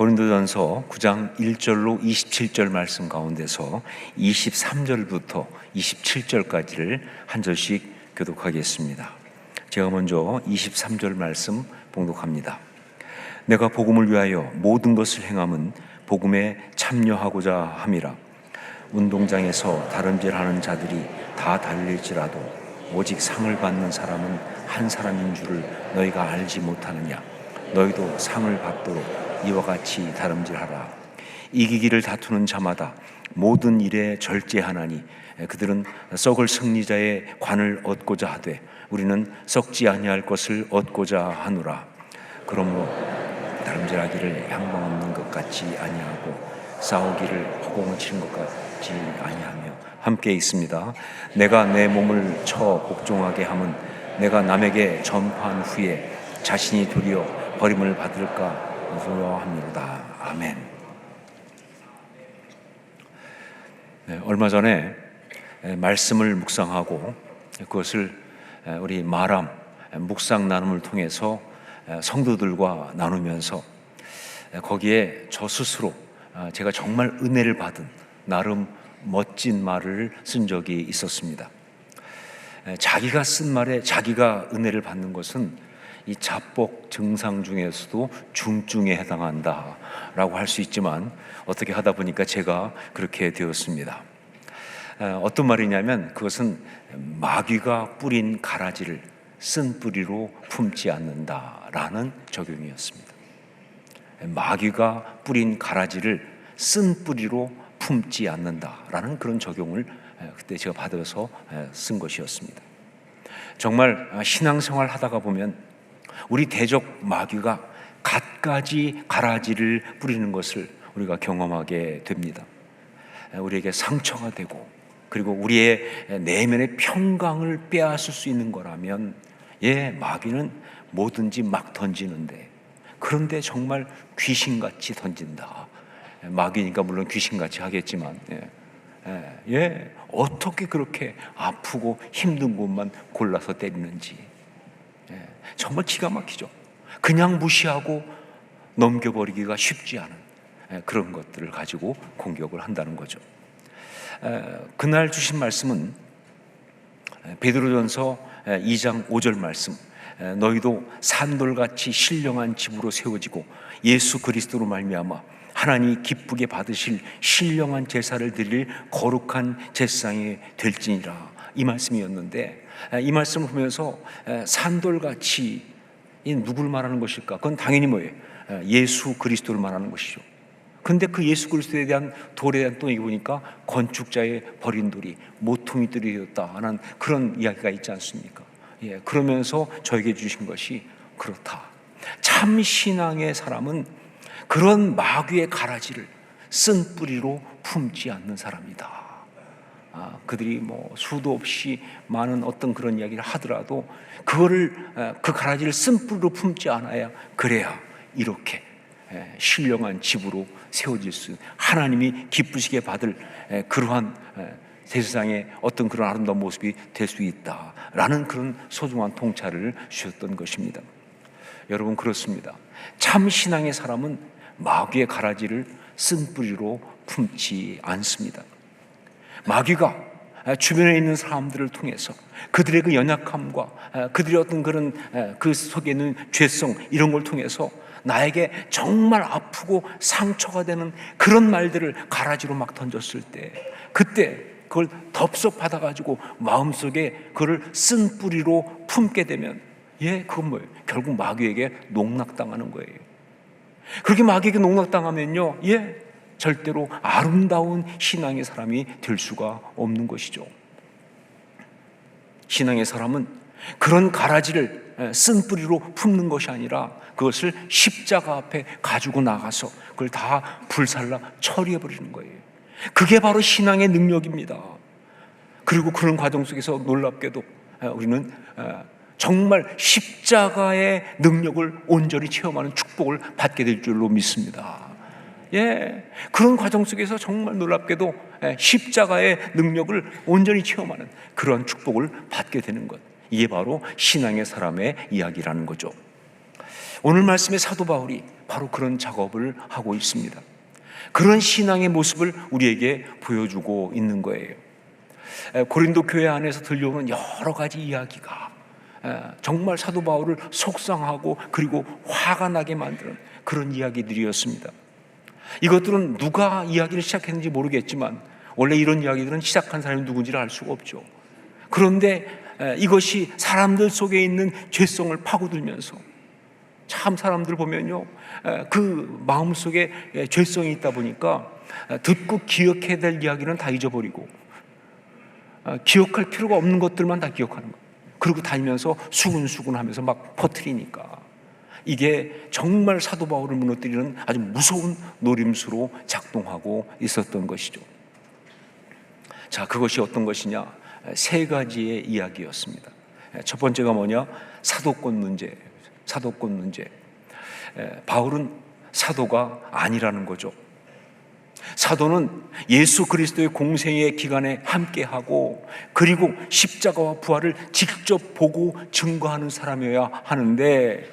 고린도전서 9장 1절로 27절 말씀 가운데서 23절부터 27절까지를 한 절씩 교독하겠습니다. 제가 먼저 23절 말씀 봉독합니다. 내가 복음을 위하여 모든 것을 행함은 복음에 참여하고자 함이라. 운동장에서 다름질하는 자들이 다 달릴지라도 오직 상을 받는 사람은 한 사람인 줄을 너희가 알지 못하느냐. 너희도 상을 받도록 이와 같이 다름질하라. 이기기를 다투는 자마다 모든 일에 절제하나니 그들은 썩을 승리자의 관을 얻고자 하되 우리는 썩지 아니할 것을 얻고자 하노라. 그러므로 다름질하기를 양방 없는 것 같이 아니하고 싸우기를 허공을 치는 것 같이 아니하며 함께 있습니다. 내가 내 몸을 쳐 복종하게 함은 내가 남에게 전파한 후에 자신이 도리어 버림을 받을까 두려워함이로다. 아멘. 얼마 전에 말씀을 묵상하고 그것을 우리 마람 묵상 나눔을 통해서 성도들과 나누면서 거기에 저 스스로 제가 정말 은혜를 받은 나름 멋진 말을 쓴 적이 있었습니다. 자기가 쓴 말에 자기가 은혜를 받는 것은 이 자복 증상 중에서도 중증에 해당한다라고 할 수 있지만 어떻게 하다 보니까 제가 그렇게 되었습니다. 어떤 말이냐면 그것은 마귀가 뿌린 가라지를 쓴 뿌리로 품지 않는다라는 적용이었습니다. 마귀가 뿌린 가라지를 쓴 뿌리로 품지 않는다라는 그런 적용을 그때 제가 받아서 쓴 것이었습니다. 정말 신앙생활 하다가 보면 우리 대적 마귀가 갖가지 가라지를 뿌리는 것을 우리가 경험하게 됩니다. 우리에게 상처가 되고 그리고 우리의 내면의 평강을 빼앗을 수 있는 거라면 마귀는 뭐든지 막 던지는데 그런데 정말 귀신같이 던진다. 마귀니까 물론 귀신같이 하겠지만 어떻게 그렇게 아프고 힘든 곳만 골라서 때리는지 정말 기가 막히죠. 그냥 무시하고 넘겨버리기가 쉽지 않은 그런 것들을 가지고 공격을 한다는 거죠. 그날 주신 말씀은 베드로전서 2장 5절 말씀. 너희도 산돌같이 신령한 집으로 세워지고 예수 그리스도로 말미암아 하나님 기쁘게 받으실 신령한 제사를 드릴 거룩한 제사장이 될지니라. 이 말씀이었는데 이 말씀을 보면서 산돌같이 이 누구를 말하는 것일까? 그건 당연히 뭐예요? 예수 그리스도를 말하는 것이죠. 근데 그 예수 그리스도에 대한 돌에 대한 또 이거 보니까 건축자의 버린 돌이 모퉁이들이 되었다 하는 그런 이야기가 있지 않습니까? 그러면서 저에게 주신 것이 그렇다. 참 신앙의 사람은 그런 마귀의 가라지를 쓴 뿌리로 품지 않는 사람이다. 그들이 뭐 수도 없이 많은 어떤 그런 이야기를 하더라도 그거를 그 가라지를 쓴 뿌리로 품지 않아야 그래야 이렇게 신령한 집으로 세워질 수 하나님이 기쁘시게 받을 그러한 세상의 어떤 그런 아름다운 모습이 될 수 있다라는 그런 소중한 통찰을 주셨던 것입니다. 여러분 그렇습니다. 참 신앙의 사람은 마귀의 가라지를 쓴 뿌리로 품지 않습니다. 마귀가 주변에 있는 사람들을 통해서 그들의 그 연약함과 그들의 어떤 그런 그 속에 있는 죄성 이런 걸 통해서 나에게 정말 아프고 상처가 되는 그런 말들을 가라지로 막 던졌을 때 그때 그걸 덥석 받아가지고 마음속에 그걸 쓴 뿌리로 품게 되면 그건 뭐예요? 결국 마귀에게 농락당하는 거예요. 그렇게 마귀에게 농락당하면요 절대로 아름다운 신앙의 사람이 될 수가 없는 것이죠. 신앙의 사람은 그런 가라지를 쓴 뿌리로 품는 것이 아니라 그것을 십자가 앞에 가지고 나가서 그걸 다 불살라 처리해버리는 거예요. 그게 바로 신앙의 능력입니다. 그리고 그런 과정 속에서 놀랍게도 우리는 정말 십자가의 능력을 온전히 체험하는 축복을 받게 될 줄로 믿습니다. 그런 과정 속에서 정말 놀랍게도 십자가의 능력을 온전히 체험하는 그런 축복을 받게 되는 것, 이게 바로 신앙의 사람의 이야기라는 거죠. 오늘 말씀의 사도 바울이 바로 그런 작업을 하고 있습니다. 그런 신앙의 모습을 우리에게 보여주고 있는 거예요. 고린도 교회 안에서 들려오는 여러 가지 이야기가 정말 사도 바울을 속상하고 그리고 화가 나게 만드는 그런 이야기들이었습니다. 이것들은 누가 이야기를 시작했는지 모르겠지만 원래 이런 이야기들은 시작한 사람이 누군지를 알 수가 없죠. 그런데 이것이 사람들 속에 있는 죄성을 파고들면서 참 사람들 보면요, 그 마음속에 죄성이 있다 보니까 듣고 기억해야 될 이야기는 다 잊어버리고 기억할 필요가 없는 것들만 다 기억하는 거예요. 그리고 다니면서 수근수근하면서 막 퍼뜨리니까 이게 정말 사도 바울을 무너뜨리는 아주 무서운 노림수로 작동하고 있었던 것이죠. 자, 그것이 어떤 것이냐? 세 가지의 이야기였습니다. 첫 번째가 뭐냐? 사도권 문제. 사도권 문제. 바울은 사도가 아니라는 거죠. 사도는 예수 그리스도의 공생의 기간에 함께하고 그리고 십자가와 부활을 직접 보고 증거하는 사람이어야 하는데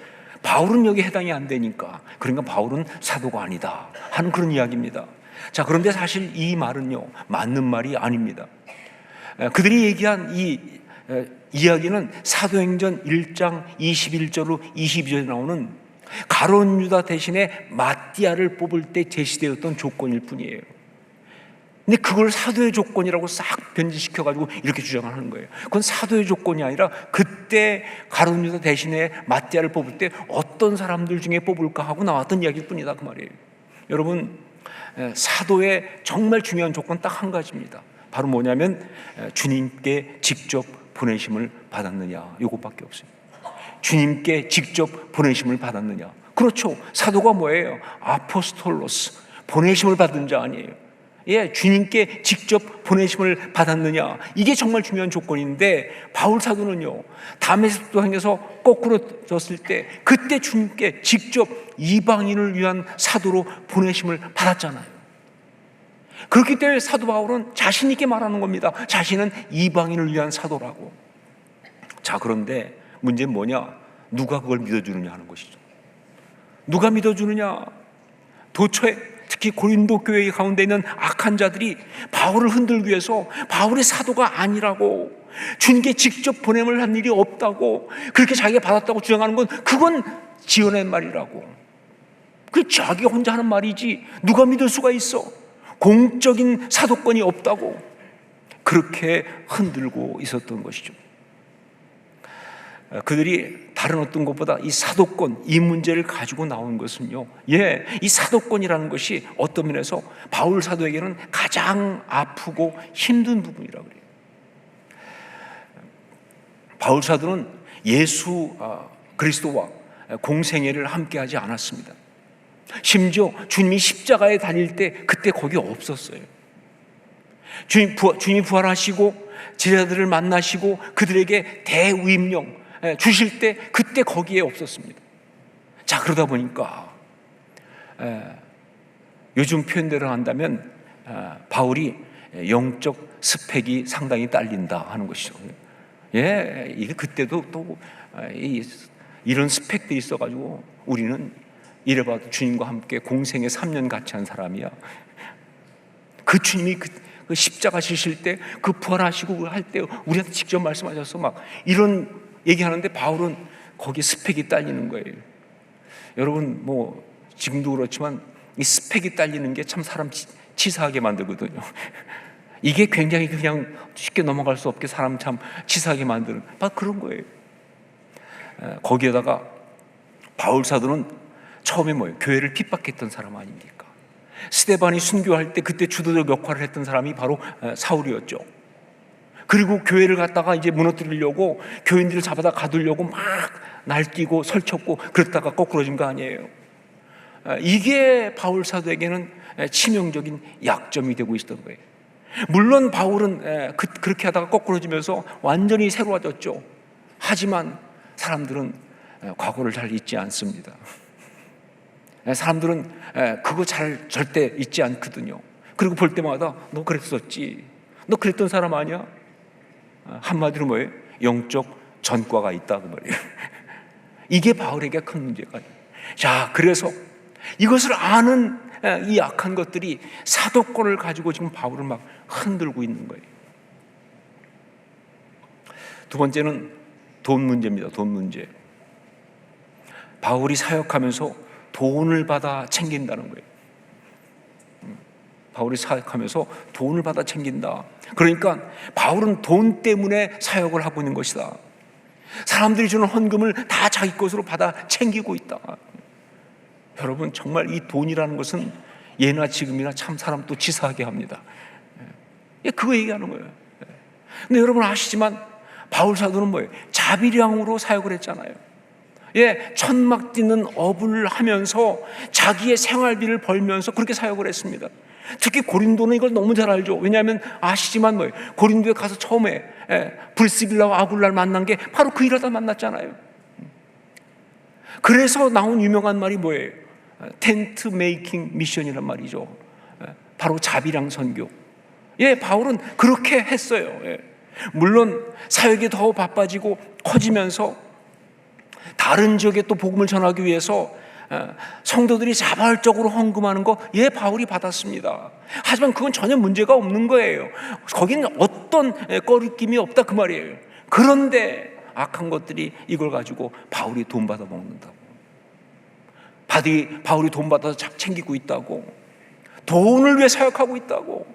바울은 여기 해당이 안 되니까, 그러니까 바울은 사도가 아니다 하는 그런 이야기입니다. 자, 그런데 사실 이 말은요, 맞는 말이 아닙니다. 그들이 얘기한 이 이야기는 사도행전 1장 21절로 22절에 나오는 가룟 유다 대신에 마띠아를 뽑을 때 제시되었던 조건일 뿐이에요. 근데 그걸 사도의 조건이라고 싹 변질시켜가지고 이렇게 주장하는 거예요. 그건 사도의 조건이 아니라 그때 가룟 유다 대신에 마띠아를 뽑을 때 어떤 사람들 중에 뽑을까 하고 나왔던 이야기일 뿐이다, 그 말이에요. 여러분, 사도의 정말 중요한 조건 딱 한 가지입니다. 바로 뭐냐면 주님께 직접 보내심을 받았느냐, 이것밖에 없어요. 주님께 직접 보내심을 받았느냐. 그렇죠. 사도가 뭐예요? 아포스톨로스, 보내심을 받은 자 아니에요. 예, 주님께 직접 보내심을 받았느냐, 이게 정말 중요한 조건인데 바울 사도는요, 다메섹도 향해서 거꾸로 졌을 때 그때 주님께 직접 이방인을 위한 사도로 보내심을 받았잖아요. 그렇기 때문에 사도 바울은 자신 있게 말하는 겁니다. 자신은 이방인을 위한 사도라고. 자, 그런데 문제는 뭐냐? 누가 그걸 믿어주느냐 하는 것이죠. 누가 믿어주느냐? 도처에 특히 고린도 교회 가운데 있는 악한 자들이 바울을 흔들기 위해서 바울의 사도가 아니라고, 주님께 직접 보냄을 한 일이 없다고, 그렇게 자기가 받았다고 주장하는 건 그건 지어낸 말이라고. 그게 자기가 혼자 하는 말이지 누가 믿을 수가 있어? 공적인 사도권이 없다고 그렇게 흔들고 있었던 것이죠. 그들이 다른 어떤 것보다 이 사도권, 이 문제를 가지고 나온 것은요, 이 사도권이라는 것이 어떤 면에서 바울 사도에게는 가장 아프고 힘든 부분이라고 그래요. 바울 사도는 예수 그리스도와 공생애를 함께하지 않았습니다. 심지어 주님이 십자가에 달릴 때 그때 거기 없었어요. 주님이 부활하시고 제자들을 만나시고 그들에게 대위임령 주실 때 그때 거기에 없었습니다. 자, 그러다 보니까 요즘 표현대로 한다면 바울이 영적 스펙이 상당히 딸린다 하는 것이죠. 이게 그때도 또 이런 스펙들이 있어가지고 우리는 이래봐도 주님과 함께 공생에 3년 같이 한 사람이야. 그 주님이 그 십자가 지실 때, 그 부활하시고 할 때 우리한테 직접 말씀하셔서 막 이런 얘기하는데 바울은 거기에 스펙이 딸리는 거예요. 여러분, 뭐 지금도 그렇지만 이 스펙이 딸리는 게 참 사람 치사하게 만들거든요. 이게 굉장히 그냥 쉽게 넘어갈 수 없게 사람 참 치사하게 만드는 막 그런 거예요. 거기에다가 바울 사도는 처음에 뭐예요? 교회를 핍박했던 사람 아닙니까? 스데반이 순교할 때 그때 주도적 역할을 했던 사람이 바로 사울이었죠. 그리고 교회를 갖다가 이제 무너뜨리려고 교인들을 잡아다 가두려고 막 날뛰고 설쳤고 그랬다가 거꾸러진 거 아니에요. 이게 바울 사도에게는 치명적인 약점이 되고 있었던 거예요. 물론 바울은 그렇게 하다가 거꾸러지면서 완전히 새로워졌죠. 하지만 사람들은 과거를 잘 잊지 않습니다. 사람들은 그거 절대 잊지 않거든요. 그리고 볼 때마다 너 그랬었지, 너 그랬던 사람 아니야? 한마디로 뭐예요? 영적 전과가 있다 그 말이에요. 이게 바울에게 큰 문제가 자, 그래서 이것을 아는 이 악한 것들이 사도권을 가지고 지금 바울을 막 흔들고 있는 거예요. 두 번째는 돈 문제입니다. 돈 문제. 바울이 사역하면서 돈을 받아 챙긴다는 거예요. 바울이 사역하면서 돈을 받아 챙긴다. 그러니까 바울은 돈 때문에 사역을 하고 있는 것이다. 사람들이 주는 헌금을 다 자기 것으로 받아 챙기고 있다. 여러분, 정말 이 돈이라는 것은 예나 지금이나 참 사람 또 치사하게 합니다. 그거 얘기하는 거예요. 근데 여러분 아시지만 바울 사도는 뭐예요? 자비량으로 사역을 했잖아요. 천막 띠는 업을 하면서 자기의 생활비를 벌면서 그렇게 사역을 했습니다. 특히 고린도는 이걸 너무 잘 알죠. 왜냐하면 아시지만 뭐예요? 고린도에 가서 처음에 브리스길라와 아굴라를 만난 게 바로 그 일하다 만났잖아요. 그래서 나온 유명한 말이 뭐예요? 텐트 메이킹 미션이란 말이죠. 바로 자비량 선교. 바울은 그렇게 했어요. 물론 사역이 더 바빠지고 커지면서 다른 지역에 또 복음을 전하기 위해서 성도들이 자발적으로 헌금하는 거 바울이 받았습니다. 하지만 그건 전혀 문제가 없는 거예요. 거기는 어떤 꺼리낌이 없다 그 말이에요. 그런데 악한 것들이 이걸 가지고 바울이 돈 받아 먹는다고, 바울이 돈 받아서 챙기고 있다고, 돈을 위해 사역하고 있다고,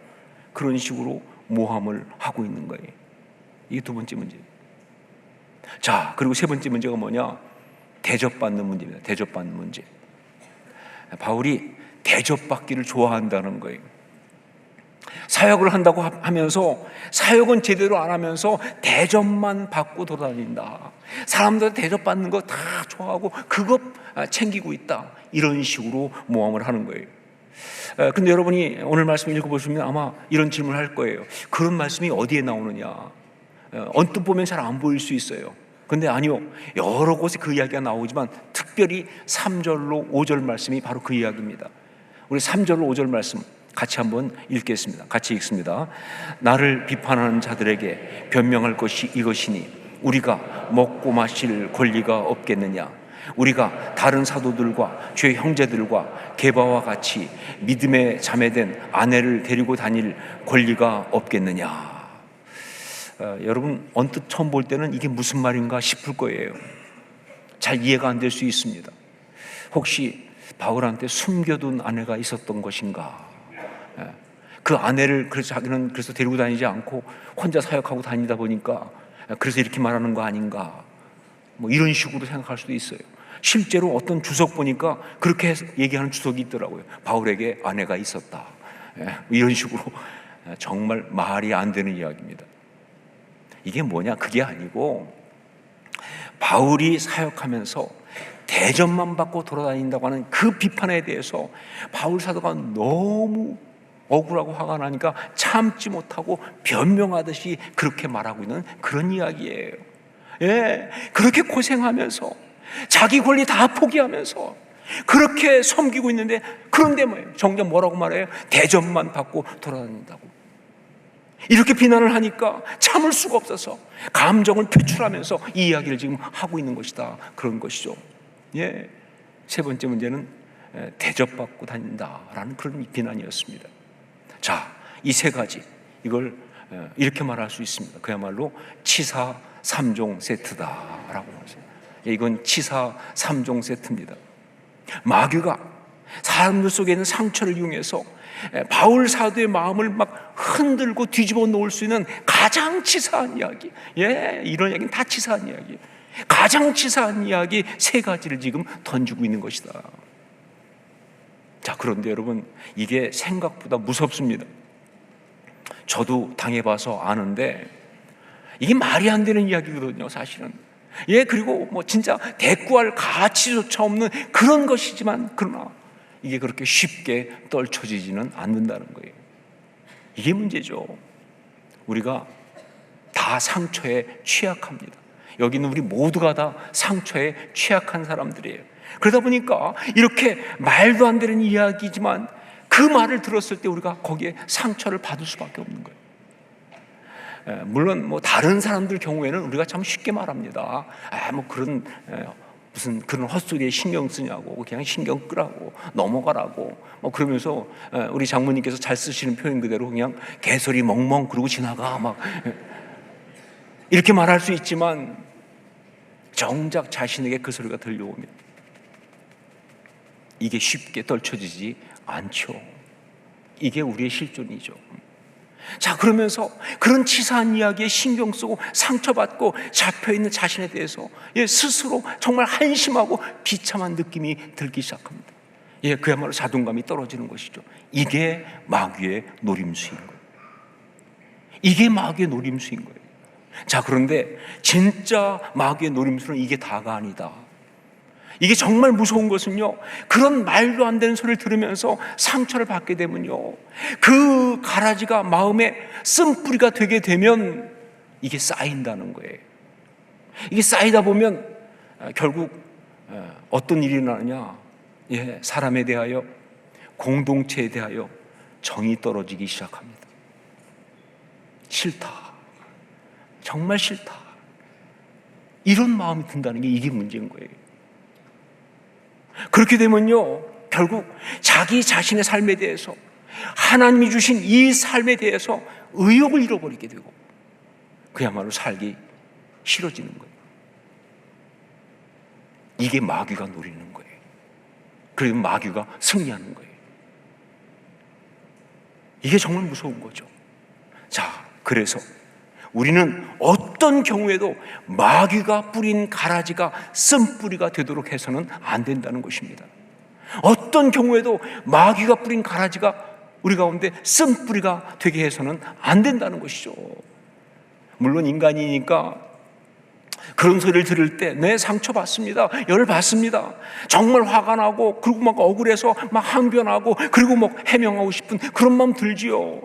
그런 식으로 모함을 하고 있는 거예요. 이게 두 번째 문제예요. 자, 그리고 세 번째 문제가 뭐냐? 대접받는 문제입니다. 대접받는 문제. 바울이 대접받기를 좋아한다는 거예요. 사역을 한다고 하면서 사역은 제대로 안 하면서 대접만 받고 돌아다닌다. 사람들 대접받는 거 다 좋아하고 그것 챙기고 있다. 이런 식으로 모함을 하는 거예요. 근데 여러분이 오늘 말씀을 읽어보시면 아마 이런 질문을 할 거예요. 그런 말씀이 어디에 나오느냐? 언뜻 보면 잘 안 보일 수 있어요. 근데 아니요, 여러 곳에 그 이야기가 나오지만 특별히 3절로 5절 말씀이 바로 그 이야기입니다. 우리 3절로 5절 말씀 같이 한번 읽겠습니다. 같이 읽습니다. 나를 비판하는 자들에게 변명할 것이 이것이니 우리가 먹고 마실 권리가 없겠느냐? 우리가 다른 사도들과 죄 형제들과 게바와 같이 믿음에 자매된 아내를 데리고 다닐 권리가 없겠느냐? 여러분 언뜻 처음 볼 때는 이게 무슨 말인가 싶을 거예요. 잘 이해가 안 될 수 있습니다. 혹시 바울한테 숨겨둔 아내가 있었던 것인가? 그 아내를 자기는 그래서 데리고 다니지 않고 혼자 사역하고 다니다 보니까 그래서 이렇게 말하는 거 아닌가? 뭐 이런 식으로 생각할 수도 있어요. 실제로 어떤 주석 보니까 그렇게 얘기하는 주석이 있더라고요. 바울에게 아내가 있었다. 이런 식으로 정말 말이 안 되는 이야기입니다. 이게 뭐냐? 그게 아니고 바울이 사역하면서 대접만 받고 돌아다닌다고 하는 그 비판에 대해서 바울 사도가 너무 억울하고 화가 나니까 참지 못하고 변명하듯이 그렇게 말하고 있는 그런 이야기예요. 그렇게 고생하면서 자기 권리 다 포기하면서 그렇게 섬기고 있는데, 그런데 뭐예요? 정작 뭐라고 말해요? 대접만 받고 돌아다닌다고. 이렇게 비난을 하니까 참을 수가 없어서 감정을 표출하면서 이 이야기를 지금 하고 있는 것이다. 그런 것이죠. 세 번째 문제는 대접받고 다닌다라는 그런 비난이었습니다. 자, 이 세 가지, 이걸 이렇게 말할 수 있습니다. 그야말로 치사 3종 세트다라고 하죠. 이건 치사 3종 세트입니다. 마귀가 사람들 속에 있는 상처를 이용해서 바울 사도의 마음을 막 흔들고 뒤집어 놓을 수 있는 가장 치사한 이야기, 이런 이야기는 다 치사한 이야기, 가장 치사한 이야기 세 가지를 지금 던지고 있는 것이다. 자, 그런데 여러분, 이게 생각보다 무섭습니다. 저도 당해봐서 아는데 이게 말이 안 되는 이야기거든요, 사실은. 그리고 뭐 진짜 대꾸할 가치조차 없는 그런 것이지만, 그러나 이게 그렇게 쉽게 떨쳐지지는 않는다는 거예요. 이게 문제죠. 우리가 다 상처에 취약합니다. 여기는 우리 모두가 다 상처에 취약한 사람들이에요. 그러다 보니까 이렇게 말도 안 되는 이야기지만 그 말을 들었을 때 우리가 거기에 상처를 받을 수밖에 없는 거예요. 물론 뭐 다른 사람들 경우에는 우리가 참 쉽게 말합니다. 뭐 그런 무슨 그런 헛소리에 신경 쓰냐고, 그냥 신경 끄라고, 넘어가라고 뭐 그러면서 우리 장모님께서 잘 쓰시는 표현 그대로 그냥 개소리 멍멍 그러고 지나가 막 이렇게 말할 수 있지만 정작 자신에게 그 소리가 들려오면 이게 쉽게 떨쳐지지 않죠. 이게 우리의 실존이죠. 자, 그러면서 그런 치사한 이야기에 신경 쓰고 상처받고 잡혀있는 자신에 대해서 스스로 정말 한심하고 비참한 느낌이 들기 시작합니다. 그야말로 자존감이 떨어지는 것이죠. 이게 마귀의 노림수인 거예요. 이게 마귀의 노림수인 거예요. 자, 그런데 진짜 마귀의 노림수는 이게 다가 아니다. 이게 정말 무서운 것은요, 그런 말도 안 되는 소리를 들으면서 상처를 받게 되면요, 그 가라지가 마음에 쓴뿌리가 되게 되면 이게 쌓인다는 거예요. 이게 쌓이다 보면 결국 어떤 일이 나느냐, 사람에 대하여, 공동체에 대하여 정이 떨어지기 시작합니다. 싫다, 정말 싫다, 이런 마음이 든다는 게 이게 문제인 거예요. 그렇게 되면요, 결국 자기 자신의 삶에 대해서, 하나님이 주신 이 삶에 대해서 의욕을 잃어버리게 되고 그야말로 살기 싫어지는 거예요. 이게 마귀가 노리는 거예요. 그리고 마귀가 승리하는 거예요. 이게 정말 무서운 거죠. 자, 그래서 우리는 어떤 경우에도 마귀가 뿌린 가라지가 쓴뿌리가 되도록 해서는 안 된다는 것입니다. 어떤 경우에도 마귀가 뿌린 가라지가 우리 가운데 쓴뿌리가 되게 해서는 안 된다는 것이죠. 물론 인간이니까 그런 소리를 들을 때 상처받습니다. 열받습니다. 정말 화가 나고, 그리고 막 억울해서 막 항변하고, 그리고 막 해명하고 싶은 그런 마음 들지요.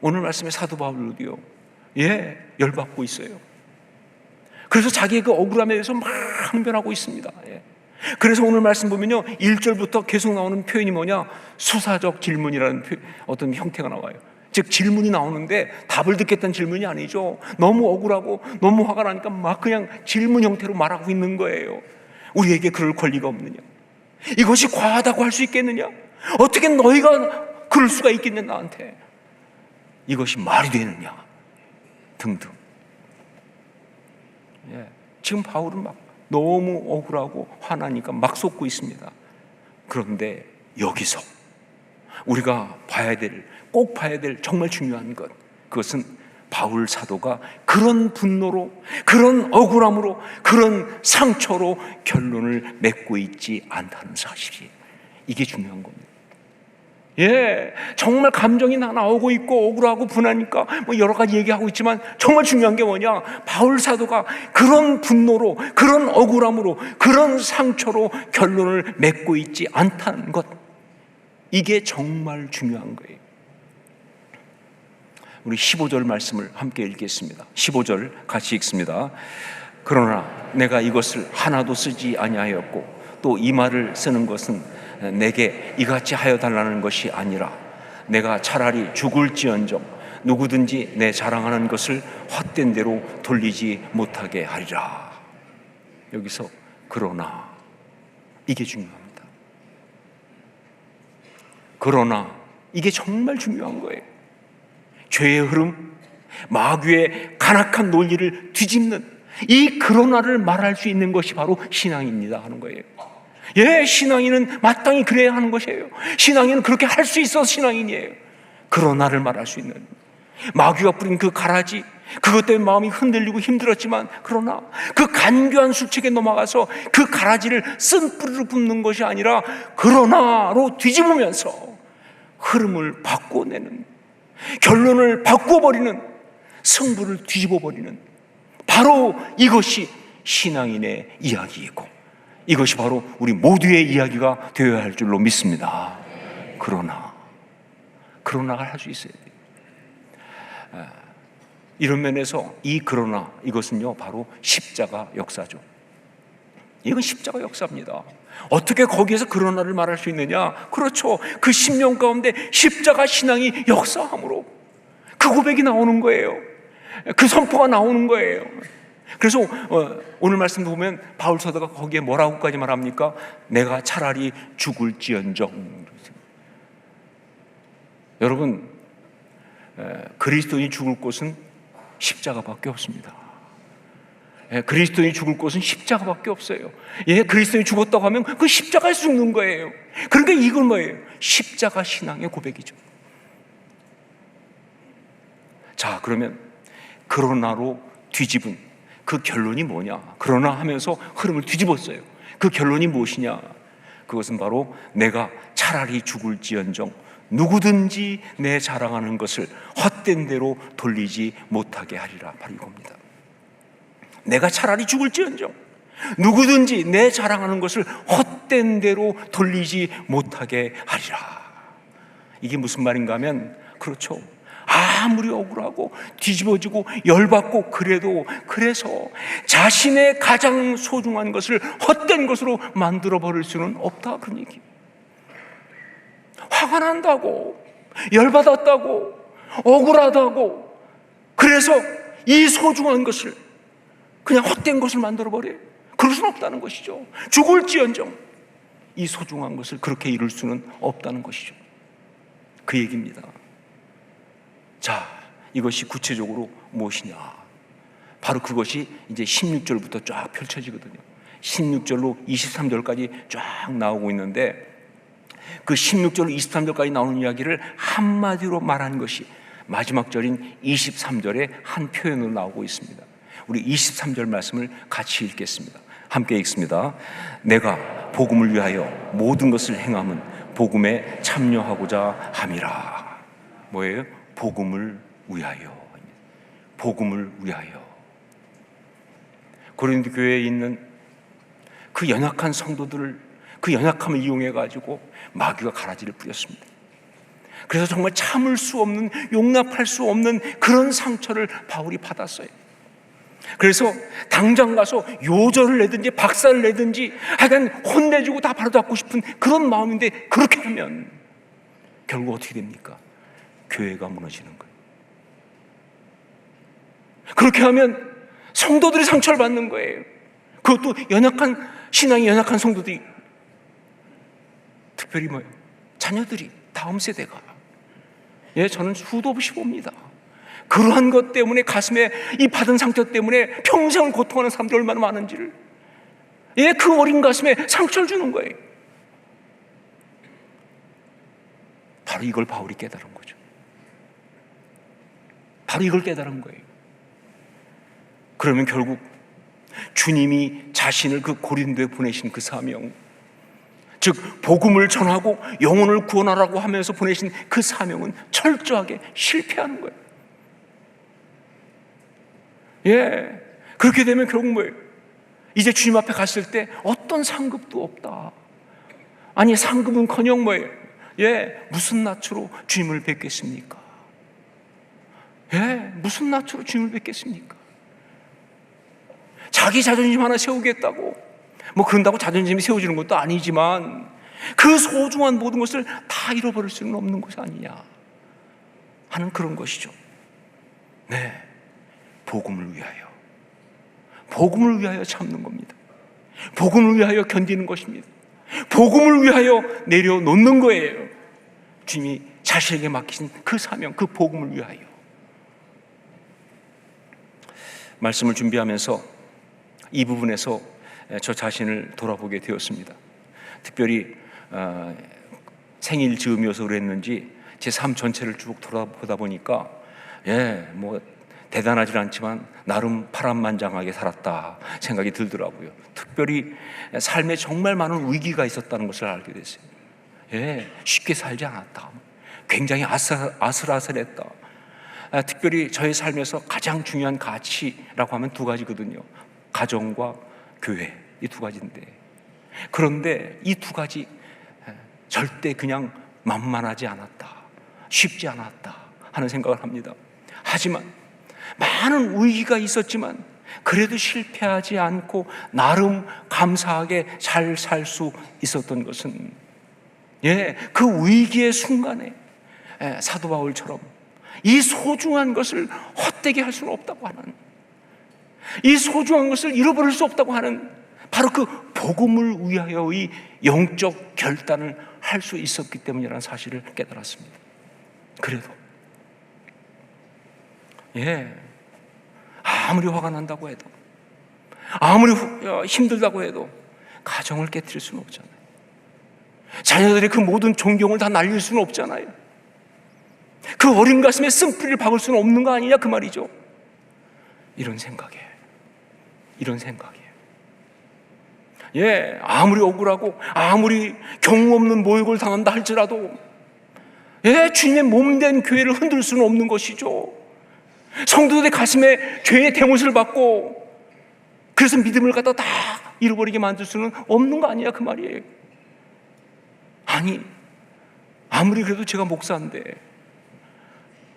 오늘 말씀에 사도 바울도요, 열받고 있어요. 그래서 자기의 그 억울함에 대해서 막 항변하고 있습니다. 그래서 오늘 말씀 보면요, 1절부터 계속 나오는 표현이 뭐냐, 수사적 질문이라는 어떤 형태가 나와요. 즉 질문이 나오는데 답을 듣겠다는 질문이 아니죠. 너무 억울하고 너무 화가 나니까 막 그냥 질문 형태로 말하고 있는 거예요. 우리에게 그럴 권리가 없느냐, 이것이 과하다고 할 수 있겠느냐, 어떻게 너희가 그럴 수가 있겠냐, 나한테 이것이 말이 되느냐 등등. 지금 바울은 막 너무 억울하고 화나니까 막 쏟고 있습니다. 그런데 여기서 우리가 꼭 봐야 될 정말 중요한 것, 그것은 바울 사도가 그런 분노로, 그런 억울함으로, 그런 상처로 결론을 맺고 있지 않다는 사실이에요. 이게 중요한 겁니다. 정말 감정이 나오고 있고 억울하고 분하니까 뭐 여러 가지 얘기하고 있지만 정말 중요한 게 뭐냐, 바울 사도가 그런 분노로, 그런 억울함으로, 그런 상처로 결론을 맺고 있지 않다는 것, 이게 정말 중요한 거예요. 우리 15절 말씀을 함께 읽겠습니다. 15절 같이 읽습니다. 그러나 내가 이것을 하나도 쓰지 아니하였고 또 이 말을 쓰는 것은 내게 이같이 하여 달라는 것이 아니라 내가 차라리 죽을지언정 누구든지 내 자랑하는 것을 헛된 대로 돌리지 못하게 하리라. 여기서 그러나, 이게 중요합니다. 그러나, 이게 정말 중요한 거예요. 죄의 흐름, 마귀의 간악한 논리를 뒤집는 이 그러나를 말할 수 있는 것이 바로 신앙입니다 하는 거예요. 신앙인은 마땅히 그래야 하는 것이에요. 신앙인은 그렇게 할 수 있어서 신앙인이에요. 그러나를 말할 수 있는, 마귀가 뿌린 그 가라지, 그것 때문에 마음이 흔들리고 힘들었지만 그러나 그 간교한 수책에 넘어가서 그 가라지를 쓴뿌리로 붓는 것이 아니라 그러나로 뒤집으면서 흐름을 바꿔내는, 결론을 바꿔버리는, 승부를 뒤집어버리는, 바로 이것이 신앙인의 이야기이고 이것이 바로 우리 모두의 이야기가 되어야 할 줄로 믿습니다. 그러나가 할 수 있어야 돼요. 이런 면에서 이 그러나, 이것은요 바로 십자가 역사죠. 이건 십자가 역사입니다. 어떻게 거기에서 그러나를 말할 수 있느냐? 그렇죠. 그 10년 가운데 십자가 신앙이 역사함으로 그 고백이 나오는 거예요. 그 선포가 나오는 거예요. 그래서 오늘 말씀도 보면 바울 사도가 거기에 뭐라고까지 말합니까? 내가 차라리 죽을지언정. 여러분, 그리스도인이 죽을 곳은 십자가밖에 없습니다. 그리스도인이 죽을 곳은 십자가밖에 없어요. 그리스도인이 죽었다고 하면 그 십자가에서 죽는 거예요. 그러니까 이건 뭐예요? 십자가 신앙의 고백이죠. 자, 그러면 그러나로 뒤집은 그 결론이 뭐냐? 그러나 하면서 흐름을 뒤집었어요. 그 결론이 무엇이냐? 그것은 바로 내가 차라리 죽을지언정 누구든지 내 자랑하는 것을 헛된 대로 돌리지 못하게 하리라. 바로 이겁니다. 내가 차라리 죽을지언정 누구든지 내 자랑하는 것을 헛된 대로 돌리지 못하게 하리라. 이게 무슨 말인가 하면, 그렇죠, 아무리 억울하고 뒤집어지고 열받고 그래서 자신의 가장 소중한 것을 헛된 것으로 만들어버릴 수는 없다, 그런 얘기. 화가 난다고, 열받았다고, 억울하다고, 그래서 이 소중한 것을 그냥 헛된 것을 만들어버려요. 그럴 수는 없다는 것이죠. 죽을지언정 이 소중한 것을 그렇게 이룰 수는 없다는 것이죠. 그 얘기입니다. 자, 이것이 구체적으로 무엇이냐? 바로 그것이 이제 16절부터 쫙 펼쳐지거든요. 16절로 23절까지 쫙 나오고 있는데, 그 16절로 23절까지 나오는 이야기를 한마디로 말한 것이 마지막 절인 23절의 한 표현으로 나오고 있습니다. 우리 23절 말씀을 같이 읽겠습니다. 함께 읽습니다. 내가 복음을 위하여 모든 것을 행함은 복음에 참여하고자 함이라. 뭐예요? 복음을 위하여. 복음을 위하여. 고린도 교회에 있는 그 연약한 성도들을, 그 연약함을 이용해 가지고 마귀가 가라지를 뿌렸습니다. 그래서 정말 참을 수 없는, 용납할 수 없는 그런 상처를 바울이 받았어요. 그래서 당장 가서 요절을 내든지 박살을 내든지 하여간 혼내주고 다 바로잡고 싶은 그런 마음인데, 그렇게 하면 결국 어떻게 됩니까? 교회가 무너지는 거예요. 그렇게 하면 성도들이 상처를 받는 거예요. 그것도 연약한 신앙이 연약한 성도들이, 특별히 뭐예요? 자녀들이, 다음 세대가. 저는 수도 없이 봅니다. 그러한 것 때문에, 가슴에 이 받은 상처 때문에 평생을 고통하는 사람들이 얼마나 많은지를, 그 어린 가슴에 상처를 주는 거예요. 바로 이걸 바울이 깨달은 거죠. 바로 이걸 깨달은 거예요. 그러면 결국 주님이 자신을 그 고린도에 보내신 그 사명, 즉 복음을 전하고 영혼을 구원하라고 하면서 보내신 그 사명은 철저하게 실패하는 거예요. 그렇게 되면 결국 뭐예요? 이제 주님 앞에 갔을 때 어떤 상급도 없다. 아니, 상급은커녕 뭐예요? 무슨 낯으로 주님을 뵙겠습니까? 무슨 낯으로 주님을 뵙겠습니까? 자기 자존심 하나 세우겠다고, 그런다고 자존심이 세워지는 것도 아니지만, 그 소중한 모든 것을 다 잃어버릴 수는 없는 것이 아니냐 하는 그런 것이죠. 복음을 위하여, 복음을 위하여 참는 겁니다. 복음을 위하여 견디는 것입니다. 복음을 위하여 내려놓는 거예요. 주님이 자신에게 맡기신 그 사명, 그 복음을 위하여. 말씀을 준비하면서 이 부분에서 저 자신을 돌아보게 되었습니다. 특별히 생일 즈음이어서 그랬는지 제 삶 전체를 쭉 돌아보다 보니까 대단하지 않지만 나름 파란만장하게 살았다 생각이 들더라고요. 특별히 삶에 정말 많은 위기가 있었다는 것을 알게 됐어요. 쉽게 살지 않았다. 굉장히 아슬아슬했다. 특별히 저의 삶에서 가장 중요한 가치라고 하면 두 가지거든요. 가정과 교회, 이 두 가지인데, 그런데 이 두 가지 절대 그냥 만만하지 않았다, 쉽지 않았다 하는 생각을 합니다. 하지만 많은 위기가 있었지만 그래도 실패하지 않고 나름 감사하게 잘 살 수 있었던 것은, 그 위기의 순간에 사도 바울처럼 이 소중한 것을 헛되게 할 수는 없다고 하는, 이 소중한 것을 잃어버릴 수 없다고 하는 바로 그 복음을 위하여의 영적 결단을 할 수 있었기 때문이라는 사실을 깨달았습니다. 그래도 아무리 화가 난다고 해도, 아무리 힘들다고 해도 가정을 깨뜨릴 수는 없잖아요. 자녀들의 그 모든 존경을 다 날릴 수는 없잖아요. 그 어린 가슴에 쓴뿌리를 박을 수는 없는 거 아니냐 그 말이죠. 이런 생각에 아무리 억울하고 아무리 경우 없는 모욕을 당한다 할지라도 주님의 몸된 교회를 흔들 수는 없는 것이죠. 성도들의 가슴에 죄의 대못을 받고 그래서 믿음을 갖다 다 잃어버리게 만들 수는 없는 거 아니냐 그 말이에요. 아니, 아무리 그래도 제가 목사인데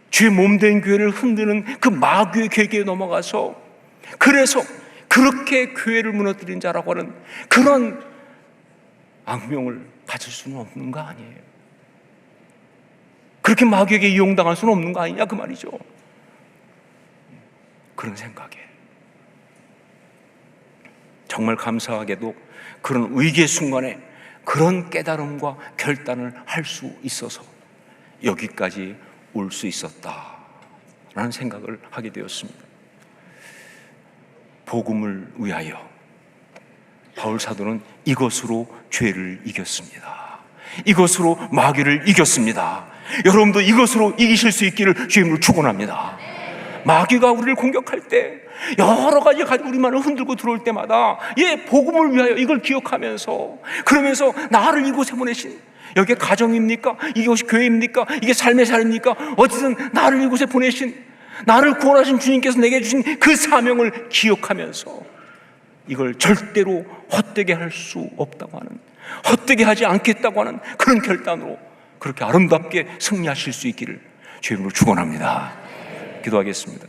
주의 몸된 교회를 흔드는 그 마귀의 계계에 넘어가서 그래서 그렇게 교회를 무너뜨린 자라고 하는 그런 악명을 가질 수는 없는 거 아니에요. 그렇게 마귀에게 이용당할 수는 없는 거 아니냐 그 말이죠. 그런 생각에 정말 감사하게도 그런 위기의 순간에 그런 깨달음과 결단을 할 수 있어서 여기까지 올 수 있었다라는 생각을 하게 되었습니다. 복음을 위하여 바울 사도는 이것으로 죄를 이겼습니다. 이것으로 마귀를 이겼습니다. 여러분도 이것으로 이기실 수 있기를 주님으로 축원합니다. 마귀가 우리를 공격할 때 여러 가지 가지고 우리만을 흔들고 들어올 때마다 복음을 위하여 이걸 기억하면서 그러면서 나를 이곳에 보내신, 여기에 가정입니까? 이것이 교회입니까? 이게 삶의 삶입니까? 어쨌든 나를 이곳에 보내신, 나를 구원하신 주님께서 내게 주신 그 사명을 기억하면서 이걸 절대로 헛되게 할 수 없다고 하는, 헛되게 하지 않겠다고 하는 그런 결단으로 그렇게 아름답게 승리하실 수 있기를 주님으로 축원합니다. 기도하겠습니다.